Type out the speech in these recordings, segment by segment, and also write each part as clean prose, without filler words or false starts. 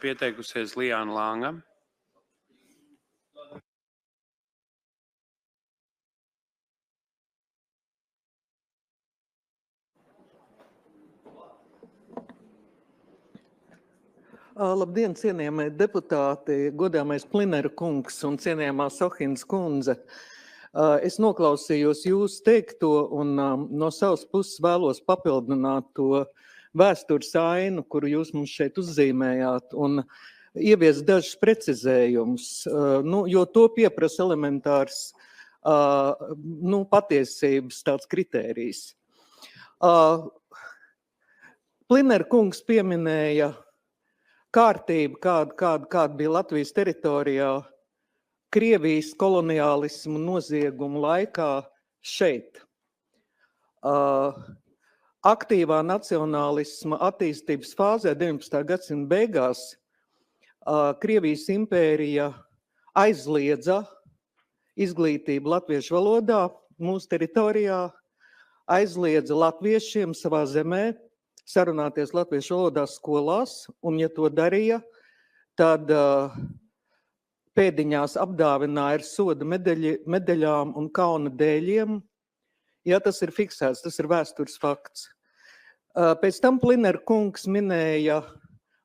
pieteikusies Lijāna Langa. Labdien, cienījamie deputāti, godāmais Plinera kungs un cienījamā Sohins kundze. Es noklausījos jūs teikto un no savas puses vēlos papildināt to vēstures ainu, kuru jūs mums šeit uzzīmējāt, un ievies dažus precizējumus, jo to pieprasa elementārs patiesības tāds kritērijs. Plinera kungs pieminēja kārtību, kāda bija Latvijas teritorijā Krievijas koloniālismu noziegumu laikā šeit. Aktīvā nacionālisma attīstības fāzē 19. gadsimta beigās Krievijas impērija aizliedza izglītību latviešu valodā mūsu teritorijā, aizliedza latviešiem savā zemē sarunāties latviešu valodā skolās, un ja to darīja, tad pēdiņās apdāvināja ar soda medaļām un kauna dēļiem. Ja tas ir fiksēts, tas ir vēstures fakts. Pēc tam Plinera kungs minēja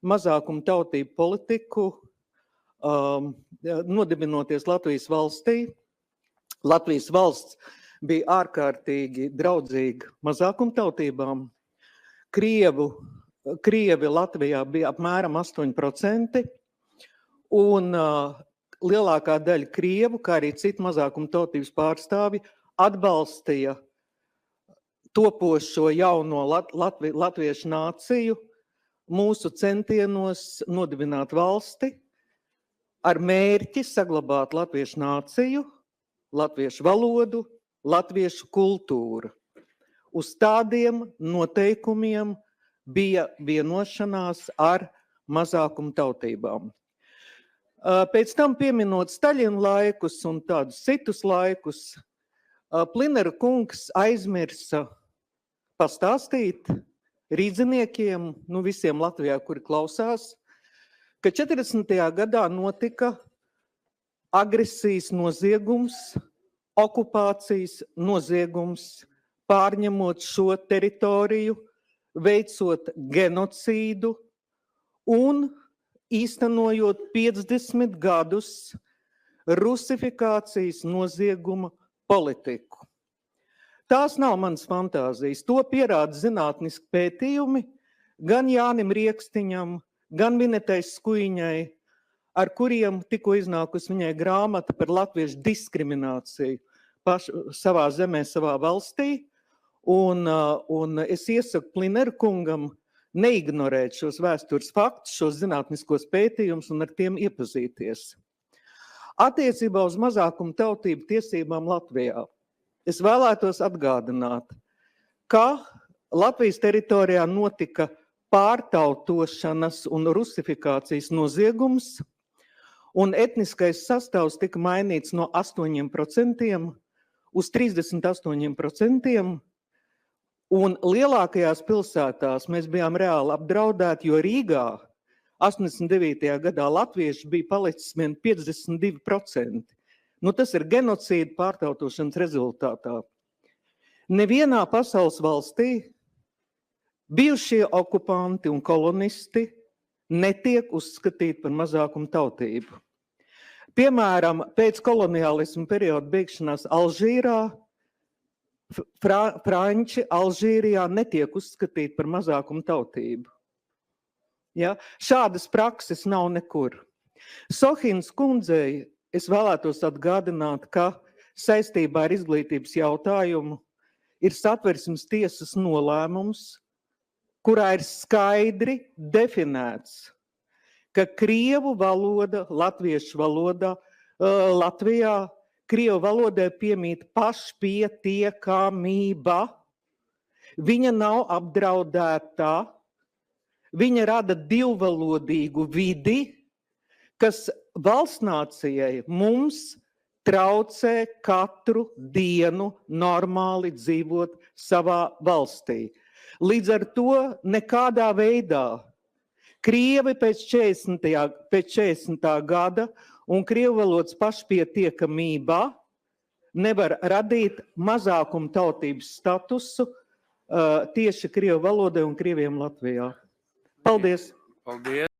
mazākumu tautību politiku, nodibinoties Latvijas valstī. Latvijas valsts bija ārkārtīgi draudzīga mazākumu tautībām. Krievi Latvijā bija apmēram 8%, un lielākā daļa krievu, kā arī citu mazākumu tautības pārstāvi, atbalstīja topošo jauno latviešu nāciju mūsu centienos nodibināt valsti ar mērķi saglabāt latviešu nāciju, latviešu valodu, latviešu kultūru. Uz tādiem noteikumiem bija vienošanās ar mazākumu tautībām. Pēc tam pieminot Staļina laikus un tādus citus laikus, Plinera kungs aizmirsa pastāstīt rīdziniekiem, visiem Latvijā, kuri klausās, ka 40. gadā notika agresijas noziegums, okupācijas noziegums, pārņemot šo teritoriju, veicot genocīdu un īstenojot 50 gadus rusifikācijas nozieguma politiku. Tās nav manas fantāzijas. To pierāda zinātniski pētījumi gan Jānim Riekstiņam, gan Vinetai Skuiņai, ar kuriem tikko iznākusi viņai grāmata par latviešu diskrimināciju savā zemē, savā valstī. Un es iesaku Plinera kungam neignorēt šos vēstures faktus, šos zinātniskos pētījumus un ar tiem iepazīties. Attiecībā uz mazākumu tautību tiesībām Latvijā es vēlētos atgādināt, ka Latvijas teritorijā notika pārtautošanas un rusifikācijas noziegums, un etniskais sastāvs tika mainīts no 8% uz 38%, un lielākajās pilsētās mēs bijām reāli apdraudēti, jo Rīgā 89. gadā latvieši bija palicis vien 52%. Tas ir genocīda pārtautošanas rezultātā. Nevienā pasaules valstī bijušie okupanti un kolonisti netiek uzskatīti par mazākumu tautību. Piemēram, pēc koloniālisma perioda beigšanās Alžīrā, franči Alžīrijā netiek uzskatīti par mazākumu tautību. Ja? Šādas prakses nav nekur. Sohins kundzei es vēlētos atgādināt, ka saistībā ar izglītības jautājumu ir Satversmes tiesas nolēmums, kurā ir skaidri definēts, ka krievu valoda, latviešu valodā, Latvijā, krievu valodai piemīt pašpietiekamība. Viņa nav apdraudēta, viņa rada divvalodīgu vidi, kas valstnācijai mums traucē katru dienu normāli dzīvot savā valstī. Līdz ar to nekādā veidā Krievi pēc 40. gada un krievu valodas pašpietiekamība nevar radīt mazākuma tautības statusu tieši krievu valodai un krieviem Latvijā. Paldies! Paldies!